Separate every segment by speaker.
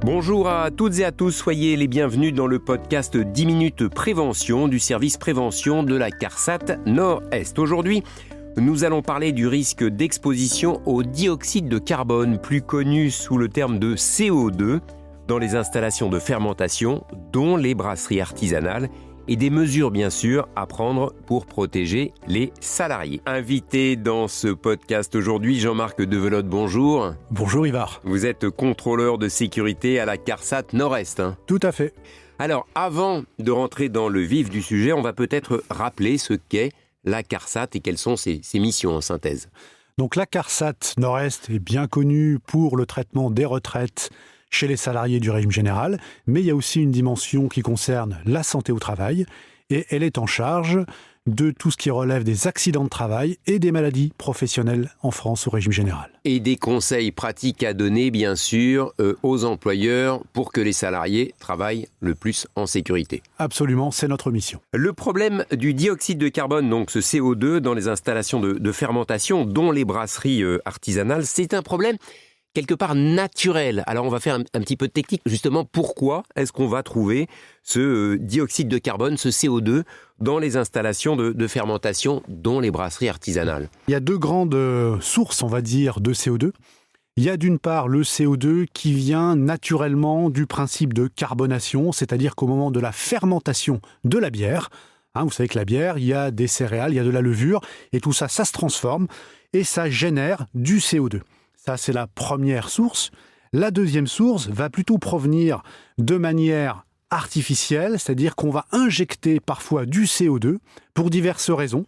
Speaker 1: Bonjour à toutes et à tous, soyez les bienvenus dans le podcast 10 minutes prévention du service prévention de la CARSAT Nord-Est. Aujourd'hui, nous allons parler du risque d'exposition au dioxyde de carbone, plus connu sous le terme de CO2, dans les installations de fermentation, dont les brasseries artisanales, et des mesures bien sûr à prendre pour protéger les salariés. Invité dans ce podcast aujourd'hui, Jean-Marc Develotte, bonjour.
Speaker 2: Bonjour Ivar.
Speaker 1: Vous êtes contrôleur de sécurité à la CARSAT Nord-Est.
Speaker 2: Tout à fait.
Speaker 1: Alors, avant de rentrer dans le vif du sujet, on va peut-être rappeler ce qu'est la CARSAT et quelles sont ses missions en synthèse.
Speaker 2: Donc la CARSAT Nord-Est est bien connue pour le traitement des retraites chez les salariés du régime général, mais il y a aussi une dimension qui concerne la santé au travail, et elle est en charge de tout ce qui relève des accidents de travail et des maladies professionnelles en France au régime général.
Speaker 1: Et des conseils pratiques à donner, bien sûr, aux employeurs pour que les salariés travaillent le plus en sécurité.
Speaker 2: Absolument, c'est notre mission.
Speaker 1: Le problème du dioxyde de carbone, donc ce CO2, dans les installations de fermentation, dont les brasseries artisanales, c'est un problème quelque part naturel. Alors on va faire un petit peu de technique. Justement, pourquoi est-ce qu'on va trouver ce dioxyde de carbone, ce CO2, dans les installations de fermentation, dont les brasseries artisanales ?
Speaker 2: Il y a deux grandes sources, on va dire, de CO2. Il y a d'une part le CO2 qui vient naturellement du principe de carbonation, c'est-à-dire qu'au moment de la fermentation de la bière, vous savez que la bière, il y a des céréales, il y a de la levure, et tout ça, ça se transforme et ça génère du CO2. Ça, c'est la première source. La deuxième source va plutôt provenir de manière artificielle, c'est-à-dire qu'on va injecter parfois du CO2 pour diverses raisons,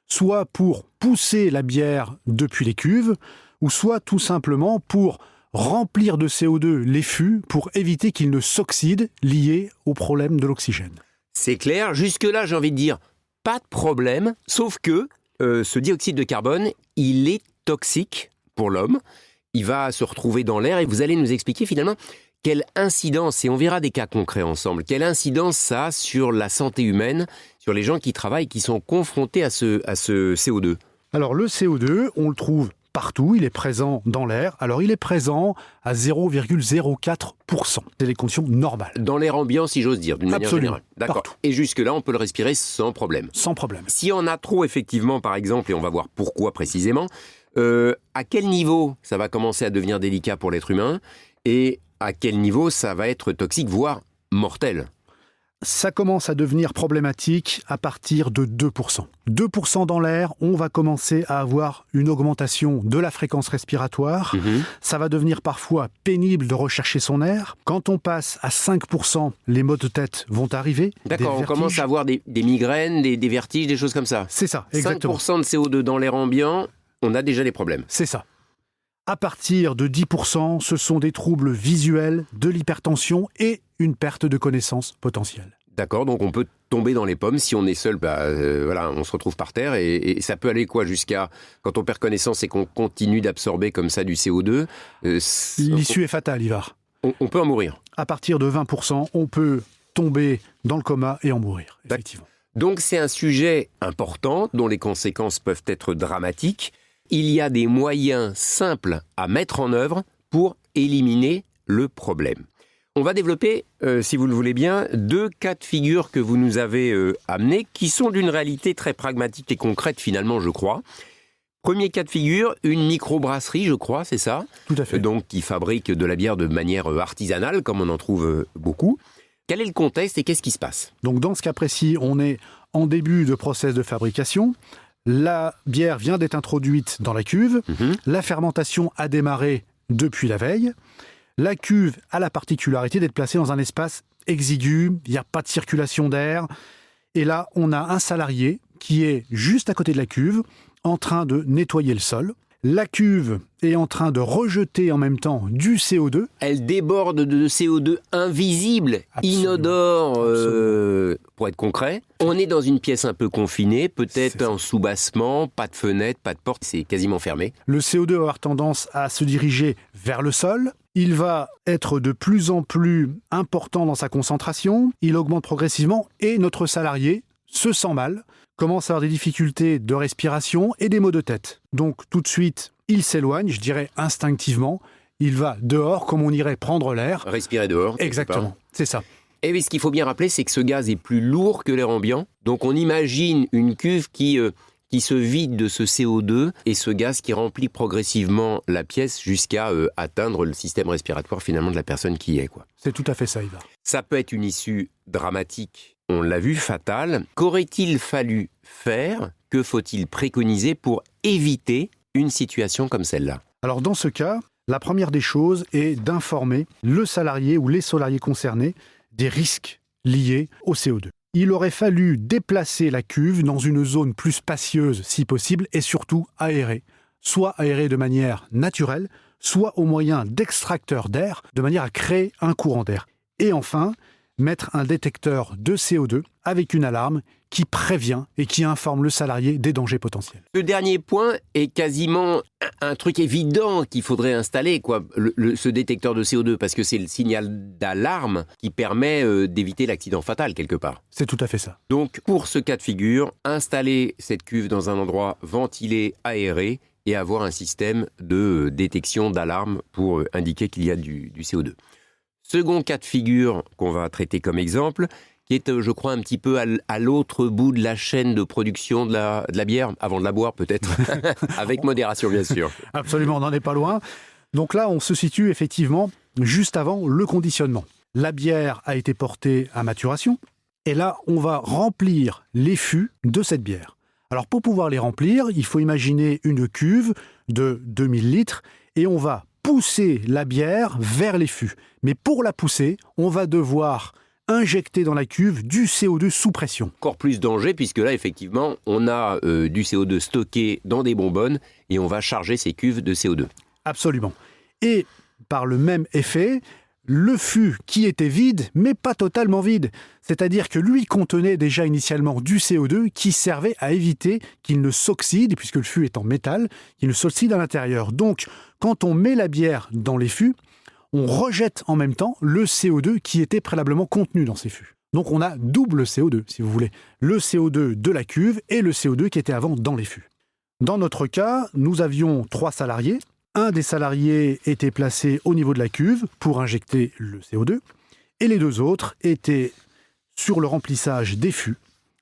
Speaker 2: soit pour pousser la bière depuis les cuves, ou soit tout simplement pour remplir de CO2 les fûts pour éviter qu'ils ne s'oxydent liés au problème de l'oxygène.
Speaker 1: C'est clair. Jusque-là, j'ai envie de dire, pas de problème, sauf que ce dioxyde de carbone, il est toxique pour l'homme. Il va se retrouver dans l'air et vous allez nous expliquer finalement quelle incidence, et on verra des cas concrets ensemble, quelle incidence ça a sur la santé humaine, sur les gens qui travaillent, qui sont confrontés à ce CO2.
Speaker 2: Alors le CO2, on le trouve partout, il est présent dans l'air. Alors il est présent à 0,04%. C'est les conditions normales.
Speaker 1: Dans l'air ambiant, si j'ose dire, d'une manière générale. D'accord.
Speaker 2: Partout.
Speaker 1: Et jusque-là, on peut le respirer sans problème.
Speaker 2: Sans problème.
Speaker 1: Si on a trop, effectivement, par exemple, et on va voir pourquoi précisément, à quel niveau ça va commencer à devenir délicat pour l'être humain et à quel niveau ça va être toxique, voire mortel ?
Speaker 2: Ça commence à devenir problématique à partir de 2%. 2% dans l'air, on va commencer à avoir une augmentation de la fréquence respiratoire. Ça va devenir parfois pénible de rechercher son air. Quand on passe à 5%, les maux de tête vont arriver.
Speaker 1: D'accord, on commence à avoir des migraines, des vertiges, des choses comme ça.
Speaker 2: C'est ça, exactement.
Speaker 1: 5% de CO2 dans l'air ambiant, on a déjà des problèmes.
Speaker 2: C'est ça. À partir de 10%, ce sont des troubles visuels, de l'hypertension et une perte de connaissance potentielle.
Speaker 1: D'accord, donc on peut tomber dans les pommes. Si on est seul, on se retrouve par terre et ça peut aller jusqu'à, quand on perd connaissance et qu'on continue d'absorber comme ça du CO2...
Speaker 2: L'issue est fatale, Ivar.
Speaker 1: On peut en mourir.
Speaker 2: À partir de 20%, on peut tomber dans le coma et en mourir, effectivement.
Speaker 1: Donc c'est un sujet important dont les conséquences peuvent être dramatiques. Il y a des moyens simples à mettre en œuvre pour éliminer le problème. On va développer, si vous le voulez bien, 2 cas de figure que vous nous avez amenés, qui sont d'une réalité très pragmatique et concrète finalement, je crois. Premier cas de figure, une microbrasserie, je crois, c'est ça ?
Speaker 2: Tout à fait.
Speaker 1: Donc qui fabrique de la bière de manière artisanale, comme on en trouve beaucoup. Quel est le contexte et qu'est-ce qui se passe ?
Speaker 2: Donc dans ce cas précis, on est en début de process de fabrication. La bière vient d'être introduite dans la cuve. La fermentation a démarré depuis la veille. La cuve a la particularité d'être placée dans un espace exigu. Il n'y a pas de circulation d'air. Et là, on a un salarié qui est juste à côté de la cuve, en train de nettoyer le sol. La cuve est en train de rejeter en même temps du CO2.
Speaker 1: Elle déborde de CO2 invisible, inodore, pour être concret. On est dans une pièce un peu confinée, peut-être en soubassement, pas de fenêtre, pas de porte, c'est quasiment fermé.
Speaker 2: Le CO2 va avoir tendance à se diriger vers le sol. Il va être de plus en plus important dans sa concentration. Il augmente progressivement et notre salarié se sent mal, commence à avoir des difficultés de respiration et des maux de tête. Donc tout de suite, il s'éloigne, je dirais instinctivement, il va dehors comme on irait prendre l'air.
Speaker 1: Respirer dehors.
Speaker 2: Exactement, c'est ça.
Speaker 1: Et ce qu'il faut bien rappeler, c'est que ce gaz est plus lourd que l'air ambiant. Donc on imagine une cuve qui se vide de ce CO2 et ce gaz qui remplit progressivement la pièce jusqu'à atteindre le système respiratoire finalement de la personne qui y est, quoi.
Speaker 2: C'est tout à fait ça, Ivar.
Speaker 1: Ça peut être une issue dramatique, on l'a vu, fatale. Qu'aurait-il fallu faire? Que faut-il préconiser pour éviter une situation comme celle-là?
Speaker 2: Alors dans ce cas, la première des choses est d'informer le salarié ou les salariés concernés des risques liés au CO2. Il aurait fallu déplacer la cuve dans une zone plus spacieuse si possible et surtout aérée. Soit aérée de manière naturelle, soit au moyen d'extracteurs d'air de manière à créer un courant d'air. Et enfin, mettre un détecteur de CO2 avec une alarme qui prévient et qui informe le salarié des dangers potentiels.
Speaker 1: Le dernier point est quasiment un truc évident qu'il faudrait installer, quoi, ce détecteur de CO2, parce que c'est le signal d'alarme qui permet d'éviter l'accident fatal quelque part.
Speaker 2: C'est tout à fait ça.
Speaker 1: Donc, pour ce cas de figure, installer cette cuve dans un endroit ventilé, aéré, et avoir un système de détection d'alarme pour indiquer qu'il y a du CO2. Second cas de figure qu'on va traiter comme exemple, qui est, je crois, un petit peu à l'autre bout de la chaîne de production de la bière, avant de la boire peut-être, avec modération bien sûr.
Speaker 2: Absolument, on n'en est pas loin. Donc là, on se situe effectivement juste avant le conditionnement. La bière a été portée à maturation, et là, on va remplir les fûts de cette bière. Alors pour pouvoir les remplir, il faut imaginer une cuve de 2000 litres, et on va pousser la bière vers les fûts. Mais pour la pousser, on va devoir injecter dans la cuve du CO2 sous pression.
Speaker 1: Encore plus danger, puisque là, effectivement, on a du CO2 stocké dans des bonbonnes et on va charger ces cuves de CO2.
Speaker 2: Absolument. Et par le même effet, le fût qui était vide, mais pas totalement vide, c'est-à-dire que lui contenait déjà initialement du CO2 qui servait à éviter qu'il ne s'oxyde, puisque le fût est en métal, qu'il ne s'oxyde à l'intérieur. Donc, quand on met la bière dans les fûts, on rejette en même temps le CO2 qui était préalablement contenu dans ces fûts. Donc on a double CO2, si vous voulez. Le CO2 de la cuve et le CO2 qui était avant dans les fûts. Dans notre cas, nous avions 3 salariés. Un des salariés était placé au niveau de la cuve pour injecter le CO2. Et les 2 autres étaient sur le remplissage des fûts,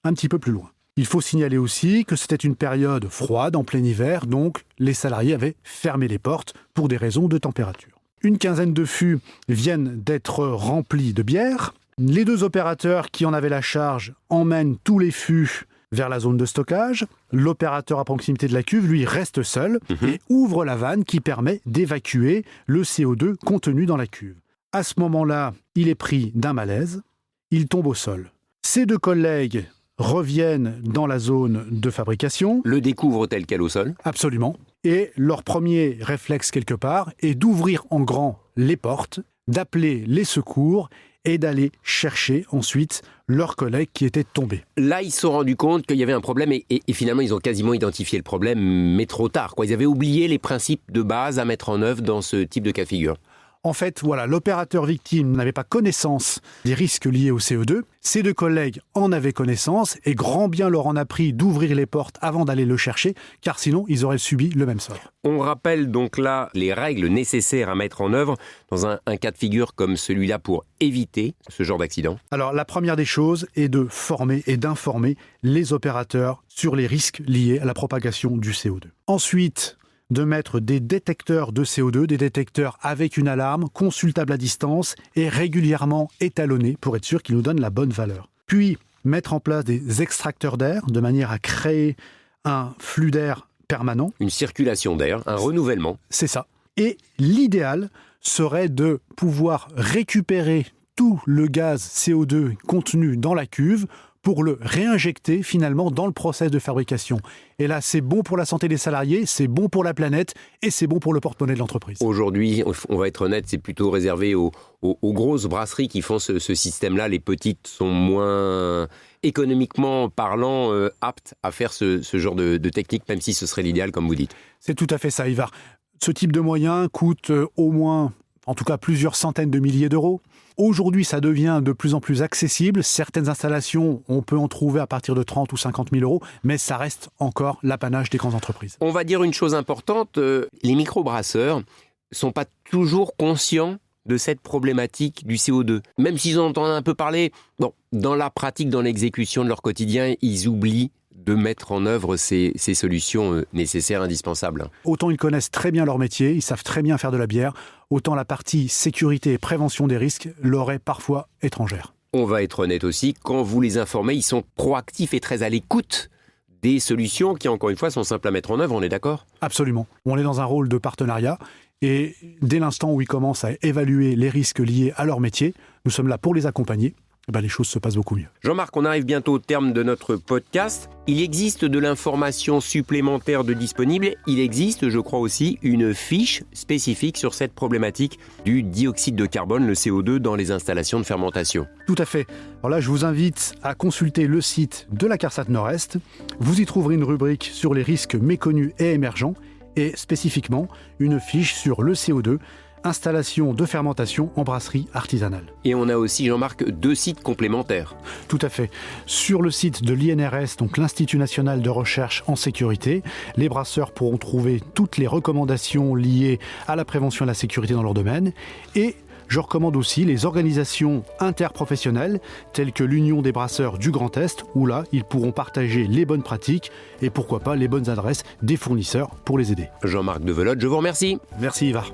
Speaker 2: un petit peu plus loin. Il faut signaler aussi que c'était une période froide, en plein hiver, donc les salariés avaient fermé les portes pour des raisons de température. Une quinzaine de fûts viennent d'être remplis de bière. Les 2 opérateurs qui en avaient la charge emmènent tous les fûts vers la zone de stockage. L'opérateur à proximité de la cuve, lui, reste seul et ouvre la vanne qui permet d'évacuer le CO2 contenu dans la cuve. À ce moment-là, il est pris d'un malaise, il tombe au sol. Ses 2 collègues reviennent dans la zone de fabrication.
Speaker 1: Le découvrent tel quel au sol.
Speaker 2: Absolument. Et leur premier réflexe quelque part est d'ouvrir en grand les portes, d'appeler les secours et d'aller chercher ensuite leurs collègues qui étaient tombés.
Speaker 1: Là, ils se sont rendus compte qu'il y avait un problème et finalement, ils ont quasiment identifié le problème, mais trop tard, quoi. Ils avaient oublié les principes de base à mettre en œuvre dans ce type de cas de figure.
Speaker 2: En fait, voilà, l'opérateur victime n'avait pas connaissance des risques liés au CO2. Ses 2 collègues en avaient connaissance et grand bien leur en a pris d'ouvrir les portes avant d'aller le chercher, car sinon, ils auraient subi le même sort.
Speaker 1: On rappelle donc là les règles nécessaires à mettre en œuvre dans un cas de figure comme celui-là pour éviter ce genre d'accident.
Speaker 2: Alors, la première des choses est de former et d'informer les opérateurs sur les risques liés à la propagation du CO2. Ensuite, de mettre des détecteurs de CO2, des détecteurs avec une alarme, consultables à distance et régulièrement étalonnés pour être sûr qu'ils nous donnent la bonne valeur. Puis, mettre en place des extracteurs d'air de manière à créer un flux d'air permanent.
Speaker 1: Une circulation d'air, un renouvellement.
Speaker 2: C'est ça. Et l'idéal serait de pouvoir récupérer tout le gaz CO2 contenu dans la cuve pour le réinjecter finalement dans le process de fabrication. Et là, c'est bon pour la santé des salariés, c'est bon pour la planète et c'est bon pour le porte-monnaie de l'entreprise.
Speaker 1: Aujourd'hui, on va être honnête, c'est plutôt réservé aux grosses brasseries qui font ce système-là. Les petites sont moins, économiquement parlant, aptes à faire ce genre de technique, même si ce serait l'idéal, comme vous dites.
Speaker 2: C'est tout à fait ça, Ivar. Ce type de moyens coûte au moins, en tout cas plusieurs centaines de milliers d'euros. Aujourd'hui, ça devient de plus en plus accessible. Certaines installations, on peut en trouver à partir de 30 ou 50 000 euros, mais ça reste encore l'apanage des grandes entreprises.
Speaker 1: On va dire une chose importante, les microbrasseurs sont pas toujours conscients de cette problématique du CO2. Même s'ils en entendent un peu parler, dans la pratique, dans l'exécution de leur quotidien, ils oublient de mettre en œuvre ces solutions nécessaires, indispensables.
Speaker 2: Autant ils connaissent très bien leur métier, ils savent très bien faire de la bière, autant la partie sécurité et prévention des risques leur est parfois étrangère.
Speaker 1: On va être honnête aussi, quand vous les informez, ils sont proactifs et très à l'écoute des solutions qui, encore une fois, sont simples à mettre en œuvre, on est d'accord ?
Speaker 2: Absolument. On est dans un rôle de partenariat et dès l'instant où ils commencent à évaluer les risques liés à leur métier, nous sommes là pour les accompagner. Les choses se passent beaucoup mieux.
Speaker 1: Jean-Marc, on arrive bientôt au terme de notre podcast. Il existe de l'information supplémentaire de disponible. Il existe, je crois aussi, une fiche spécifique sur cette problématique du dioxyde de carbone, le CO2, dans les installations de fermentation.
Speaker 2: Tout à fait. Alors là, je vous invite à consulter le site de la CARSAT Nord-Est. Vous y trouverez une rubrique sur les risques méconnus et émergents et spécifiquement une fiche sur le CO2, installation de fermentation en brasserie artisanale.
Speaker 1: Et on a aussi, Jean-Marc, 2 sites complémentaires.
Speaker 2: Tout à fait. Sur le site de l'INRS, donc l'Institut National de Recherche en Sécurité, les brasseurs pourront trouver toutes les recommandations liées à la prévention et à la sécurité dans leur domaine. Et je recommande aussi les organisations interprofessionnelles telles que l'Union des brasseurs du Grand Est, où là, ils pourront partager les bonnes pratiques et pourquoi pas les bonnes adresses des fournisseurs pour les aider.
Speaker 1: Jean-Marc Develotte, je vous remercie.
Speaker 2: Merci Ivar.